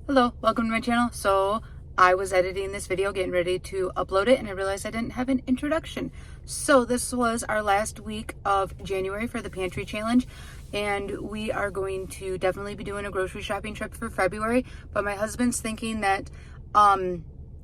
Hello, welcome to my channel. So I was editing this video, getting ready to upload it, and I realized I didn't have an introduction. So this was our last week of January for the pantry challenge, and we are going to definitely be doing a grocery shopping trip for February. But my husband's thinking that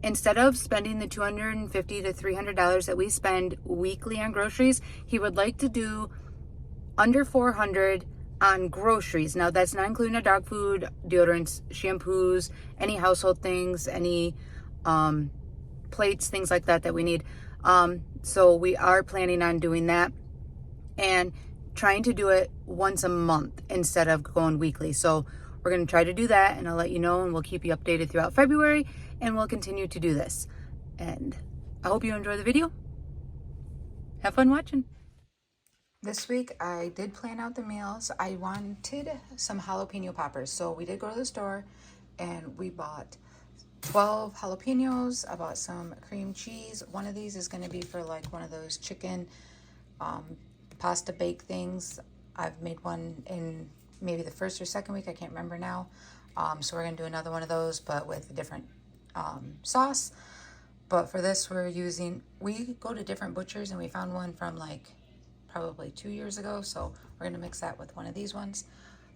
instead of spending the $250 to $300 that we spend weekly on groceries, he would like to do under 400 on groceries. Now that's not including our dog food, deodorants, shampoos, any household things, any plates, things like that we need. So we are planning on doing that and trying to do it once a month instead of going weekly. So we're going to try to do that, and I'll let you know, and we'll keep you updated throughout February, and we'll continue to do this. And I hope you enjoy the video. Have fun watching. This week, I did plan out the meals. I wanted some jalapeno poppers. So we did go to the store and we bought 12 jalapenos. I bought some cream cheese. One of these is going to be for like one of those chicken pasta bake things. I've made one in maybe the first or second week. I can't remember now. So we're going to do another one of those, but with a different sauce. But for this, we go to different butchers, and we found one from like probably 2 years ago, so we're gonna mix that with one of these ones.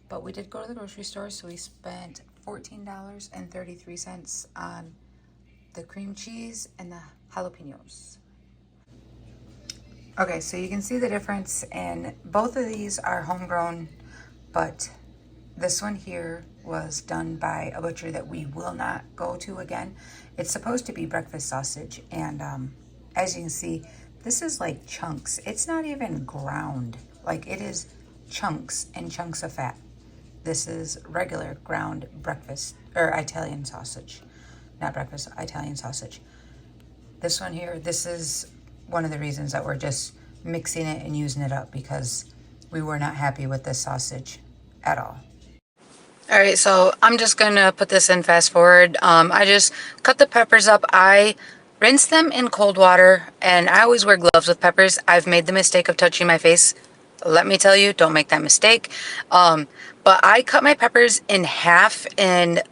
But we did go to the grocery store, so we spent $14.33 on the cream cheese and the jalapenos. Okay, so you can see the difference, and both of these are homegrown, but this one here was done by a butcher that we will not go to again. It's supposed to be breakfast sausage, and as you can see, this is like chunks. It's not even ground. Like, it is chunks and chunks of fat. This is regular ground breakfast or Italian sausage. Not breakfast, Italian sausage. This one here, this is one of the reasons that we're just mixing it and using it up, because we were not happy with this sausage at all. All right, so I'm just gonna put this in fast forward. I just cut the peppers up. I rinse them in cold water, and I always wear gloves with peppers. I've made the mistake of touching my face. Let me tell you, don't make that mistake. But I cut my peppers in half and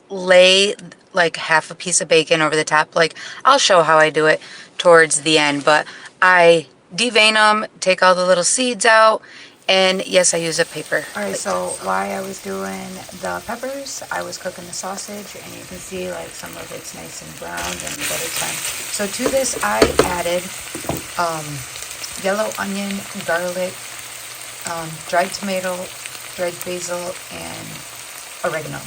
lay like half a piece of bacon over the top. Like, I'll show how I do it towards the end, but I devein them, take all the little seeds out, and yes, I use a paper. All right, so while I was doing the peppers, I was cooking the sausage, and you can see like some of it's nice and browned and that it's done. So to this, I added yellow onion, garlic, dried tomato, dried basil, and oregano,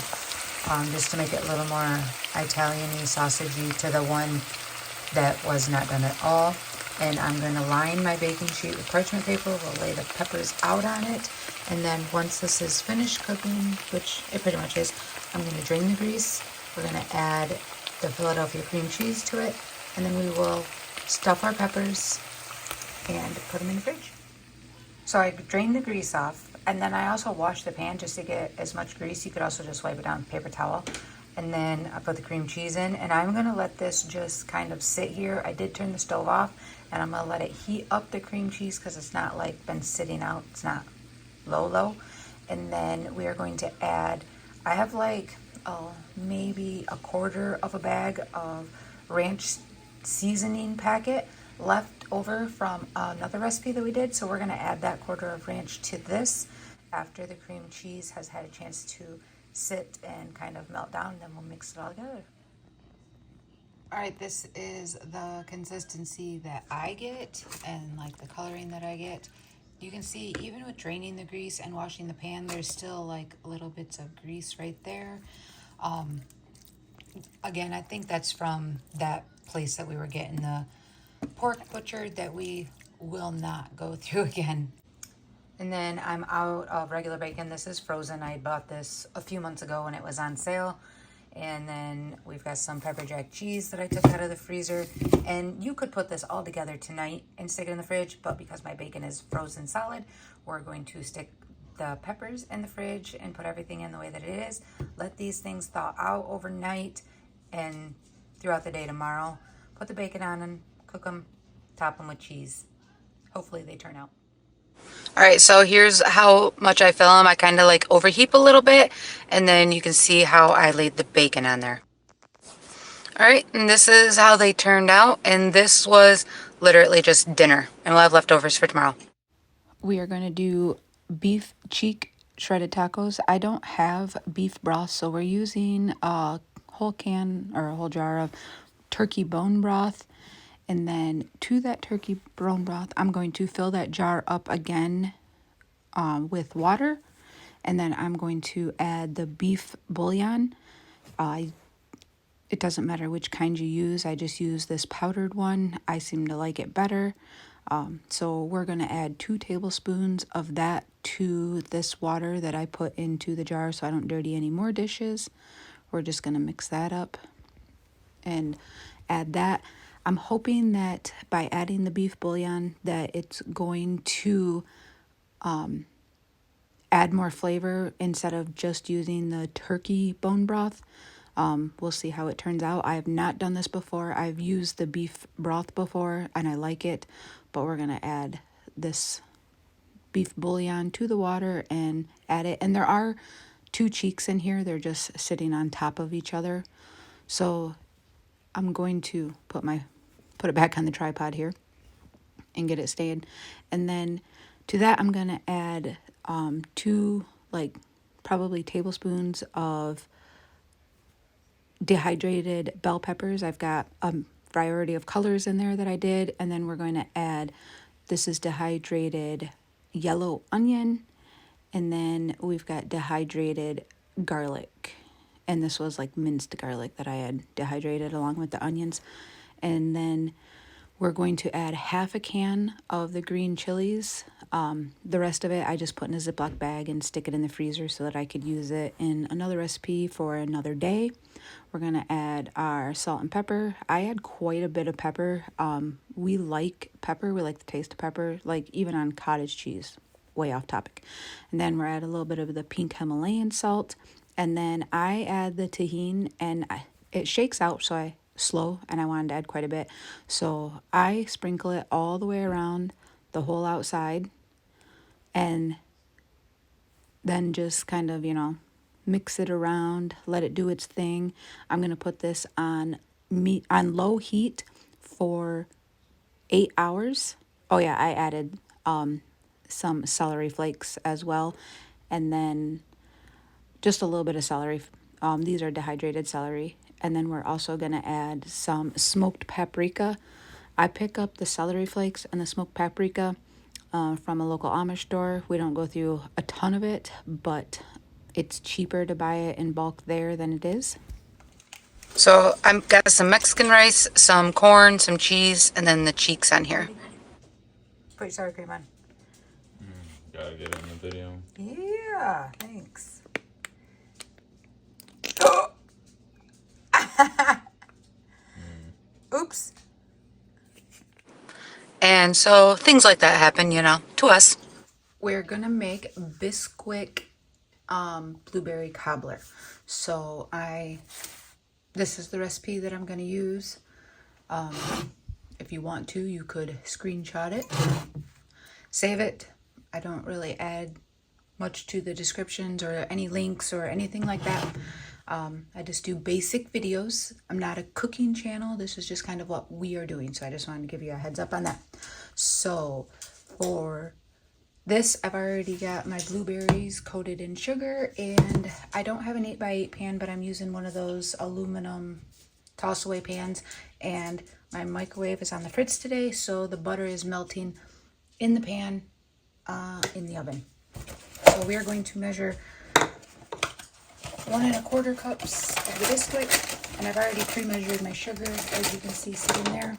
just to make it a little more Italian-y, sausagey to the one that was not done at all. And I'm going to line my baking sheet with parchment paper. We'll lay the peppers out on it. And then once this is finished cooking, which it pretty much is, I'm going to drain the grease. We're going to add the Philadelphia cream cheese to it. And then we will stuff our peppers and put them in the fridge. So I drained the grease off. And then I also washed the pan just to get as much grease. You could also just wipe it down with a paper towel. And then I put the cream cheese in, and I'm gonna let this just kind of sit here. I did turn the stove off, and I'm gonna let it heat up the cream cheese because it's not like been sitting out. It's not low. And then we are going to add, I have like, maybe a quarter of a bag of ranch seasoning packet left over from another recipe that we did. So we're gonna add that quarter of ranch to this after the cream cheese has had a chance to sit and kind of melt down, then we'll mix it all together. All right, this is the consistency that I get and like the coloring that I get. You can see even with draining the grease and washing the pan, there's still like little bits of grease right there. Again, I think that's from that place that we were getting the pork butchered that we will not go through again. And then I'm out of regular bacon. This is frozen. I bought this a few months ago when it was on sale. And then we've got some pepper jack cheese that I took out of the freezer. And you could put this all together tonight and stick it in the fridge, but because my bacon is frozen solid, we're going to stick the peppers in the fridge and put everything in the way that it is. Let these things thaw out overnight and throughout the day tomorrow. Put the bacon on and cook them, top them with cheese. Hopefully they turn out. All right, so here's how much I fill them. I kind of like overheat a little bit, and then you can see how I laid the bacon on there. All right, and this is how they turned out, and this was literally just dinner, and we'll have leftovers for tomorrow. We are going to do beef cheek shredded tacos. I don't have beef broth, so we're using a whole can or a whole jar of turkey bone broth. And then to that turkey bone broth, I'm going to fill that jar up again with water. And then I'm going to add the beef bouillon. It doesn't matter which kind you use. I just use this powdered one. I seem to like it better. So we're going to add 2 tablespoons of that to this water that I put into the jar so I don't dirty any more dishes. We're just going to mix that up and add that. I'm hoping that by adding the beef bouillon that it's going to add more flavor instead of just using the turkey bone broth. We'll see how it turns out. I have not done this before. I've used the beef broth before and I like it, but we're going to add this beef bouillon to the water and add it. And there are 2 cheeks in here. They're just sitting on top of each other. So I'm going to put it back on the tripod here and get it staying. And then to that, I'm going to add 2 probably tablespoons of dehydrated bell peppers. I've got a variety of colors in there that I did. And then we're going to add, this is dehydrated yellow onion. And then we've got dehydrated garlic. And this was like minced garlic that I had dehydrated along with the onions. And then we're going to add half a can of the green chilies. The rest of it I just put in a Ziploc bag and stick it in the freezer so that I could use it in another recipe for another day. We're going to add our salt and pepper. I add quite a bit of pepper. We like pepper. We like the taste of pepper, like even on cottage cheese. Way off topic. And then we're add a little bit of the pink Himalayan salt. And then I add the tahini, and it shakes out, so I slow, and I wanted to add quite a bit. So I sprinkle it all the way around the whole outside, and then just kind of, mix it around, let it do its thing. I'm going to put this on low heat for 8 hours. Oh yeah, I added some celery flakes as well, and then just a little bit of celery. These are dehydrated celery. And then we're also going to add some smoked paprika. I pick up the celery flakes and the smoked paprika from a local Amish store. We don't go through a ton of it, but it's cheaper to buy it in bulk there than it is. So I've got some Mexican rice, some corn, some cheese, and then the cheeks on here. Put your sour cream on. Gotta get in the video. Yeah, thanks. Oops. And so things like that happen, to us. We're gonna make Bisquick blueberry cobbler. So this is the recipe that I'm gonna use. If you want to, you could screenshot it, save it. I don't really add much to the descriptions or any links or anything like that. I just do basic videos. I'm not a cooking channel. This is just kind of what we are doing. So I just wanted to give you a heads up on that. So for this, I've already got my blueberries coated in sugar, and I don't have an 8x8 pan, but I'm using one of those aluminum toss away pans, and my microwave is on the fritz today. So the butter is melting in the pan, in the oven. So we are going to measure 1 1/4 cups of the Bisquick, and I've already pre-measured my sugar, as you can see sitting there.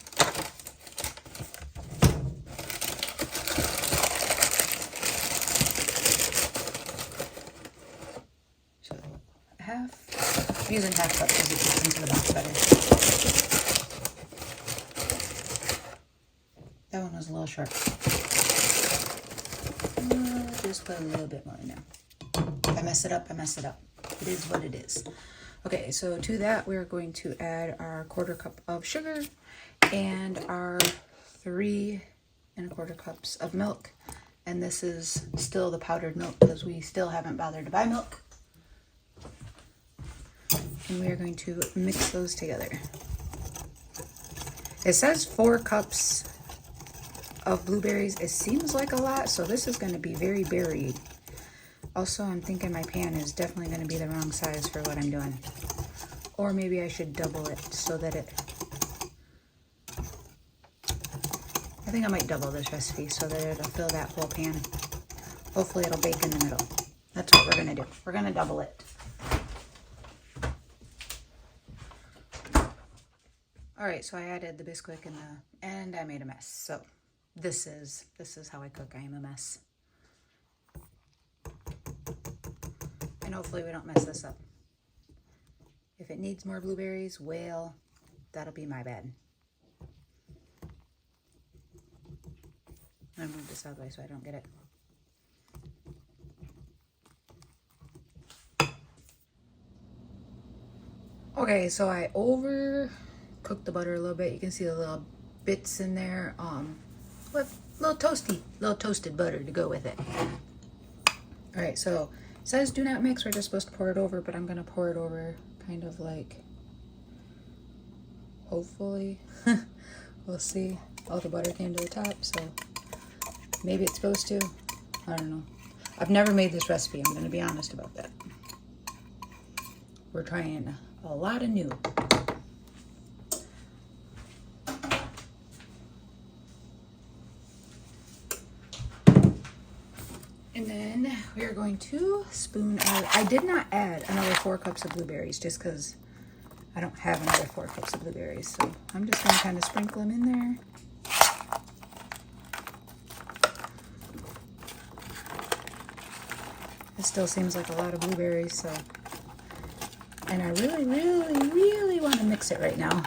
So half, I'm using half cup because it fits into the box better. That one was a little sharp. Just put a little bit more in there. If I mess it up, I mess it up. It is what it is. Okay, so to that we're going to add our 1/4 cup of sugar and our 3 1/4 cups of milk. And this is still the powdered milk because we still haven't bothered to buy milk. And we are going to mix those together. It says 4 cups of blueberries. It seems like a lot, so this is going to be very berried. Also, I'm thinking my pan is definitely going to be the wrong size for what I'm doing. Or maybe I should double it so that it... I think I might double this recipe so that it'll fill that whole pan. Hopefully it'll bake in the middle. That's what we're going to do. We're going to double it. Alright, so I added the Bisquick and I made a mess. So this is how I cook. I am a mess. And hopefully we don't mess this up. If it needs more blueberries, well, that'll be my bad. I'm gonna move this out of the way so I don't get it. Okay, so I overcooked the butter a little bit. You can see the little bits in there. With little toasted butter to go with it. All right, so it says do not mix. We're just supposed to pour it over, but I'm gonna pour it over kind of like, hopefully, we'll see. All the butter came to the top, so maybe it's supposed to. I don't know. I've never made this recipe. I'm gonna be honest about that. We're trying a lot of new. And then we are going to spoon out. I did not add another 4 cups of blueberries just because I don't have another 4 cups of blueberries. So I'm just going to kind of sprinkle them in there. It still seems like a lot of blueberries, so. And I really, really, really want to mix it right now.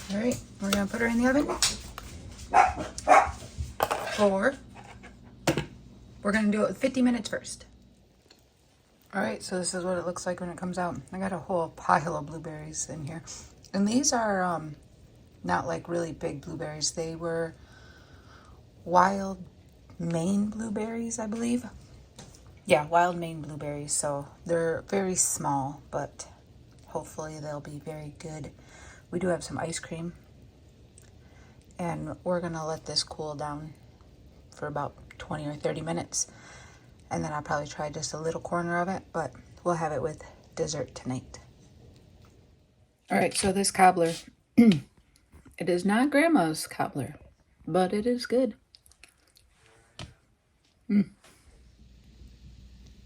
All right, we're gonna put her in the oven. Or we're gonna do it with 50 minutes first. All right, so this is what it looks like when it comes out. I got a whole pile of blueberries in here. And these are not like really big blueberries. They were wild Maine blueberries, I believe. Yeah, wild Maine blueberries. So they're very small, but hopefully they'll be very good. We do have some ice cream. And we're gonna let this cool down for about 20 or 30 minutes. And then I'll probably try just a little corner of it, but we'll have it with dessert tonight. All right, so this cobbler, it is not Grandma's cobbler, but it is good.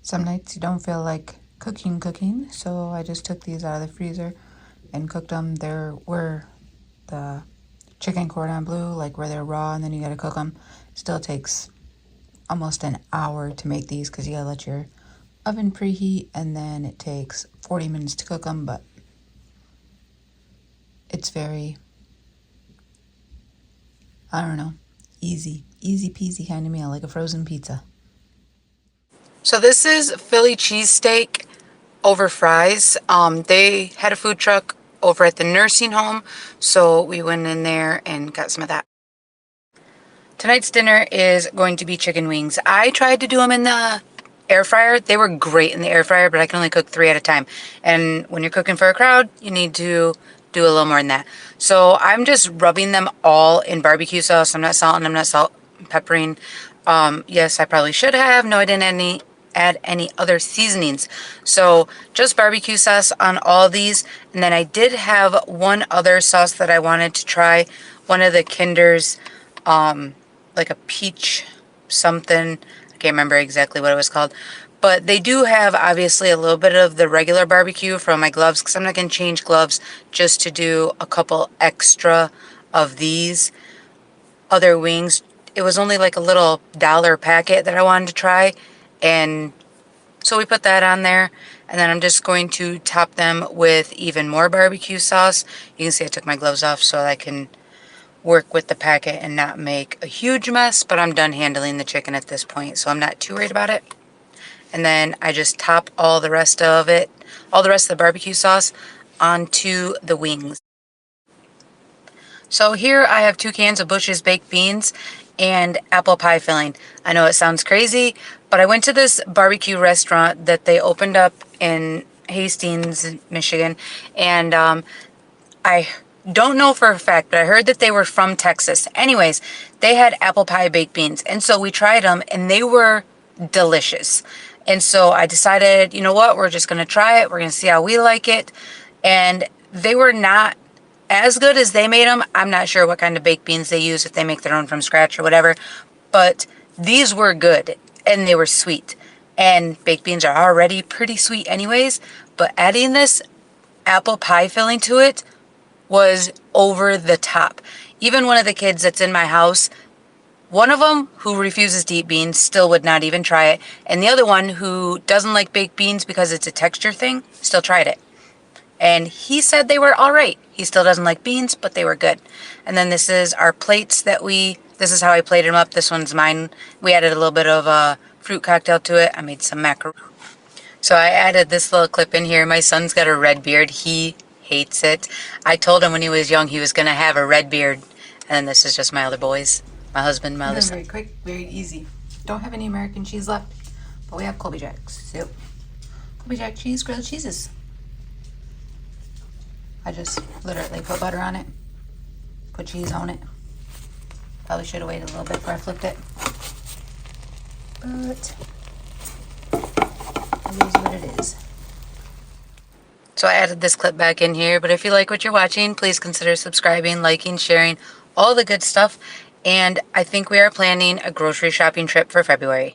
Some nights you don't feel like cooking, so I just took these out of the freezer and cooked them. There were the chicken cordon bleu, like where they're raw and then you gotta cook them. Still takes almost an hour to make these because you gotta let your oven preheat, and then it takes 40 minutes to cook them, but it's very, I don't know, easy peasy kind of meal, like a frozen pizza. So this is Philly cheesesteak over fries. They had a food truck over at the nursing home, so we went in there and got some of that. Tonight's dinner is going to be chicken wings. I tried to do them in the air fryer. They were great in the air fryer, but I can only cook 3 at a time. And when you're cooking for a crowd, you need to do a little more than that. So I'm just rubbing them all in barbecue sauce. I'm not salting, I'm not peppering. Yes, I probably should have. No, I didn't add any other seasonings. So just barbecue sauce on all these. And then I did have one other sauce that I wanted to try. One of the Kinder's, like a peach something. I can't remember exactly what it was called. But they do have, obviously, a little bit of the regular barbecue from my gloves, because I'm not going to change gloves just to do a couple extra of these other wings. It was only like a little $1 packet that I wanted to try, and so we put that on there. And then I'm just going to top them with even more barbecue sauce. You can see I took my gloves off so I can work with the packet and not make a huge mess, but I'm done handling the chicken at this point, so I'm not too worried about it. And then I just top all the rest of the barbecue sauce onto the wings. So here I have 2 cans of Bush's baked beans and apple pie filling. I know it sounds crazy, but I went to this barbecue restaurant that they opened up in Hastings, Michigan, and I don't know for a fact, but I heard that they were from Texas. Anyways, they had apple pie baked beans, and so we tried them, and they were delicious. And so I decided, you know what, we're just going to try it. We're going to see how we like it. And they were not as good as they made them. I'm not sure what kind of baked beans they use, if they make their own from scratch or whatever. But these were good, and they were sweet. And baked beans are already pretty sweet anyways. But adding this apple pie filling to it was over the top. Even one of the kids that's in my house, one of them who refuses to eat beans still would not even try it. And the other one who doesn't like baked beans because it's a texture thing, still tried it. And he said they were all right. He still doesn't like beans, but they were good. And then this is our plates this is how I plated them up. This one's mine. We added a little bit of a fruit cocktail to it. I made some macaroni. So I added this little clip in here. My son's got a red beard. He hates it. I told him when he was young he was going to have a red beard. And then this is just my other boys. My husband, my other son. Very quick, very easy. Don't have any American cheese left, but we have Colby Jack's. So, Colby Jack cheese, grilled cheeses. I just literally put butter on it, put cheese on it. Probably should have waited a little bit before I flipped it. But it is what it is. So I added this clip back in here, but if you like what you're watching, please consider subscribing, liking, sharing, all the good stuff. And I think we are planning a grocery shopping trip for February.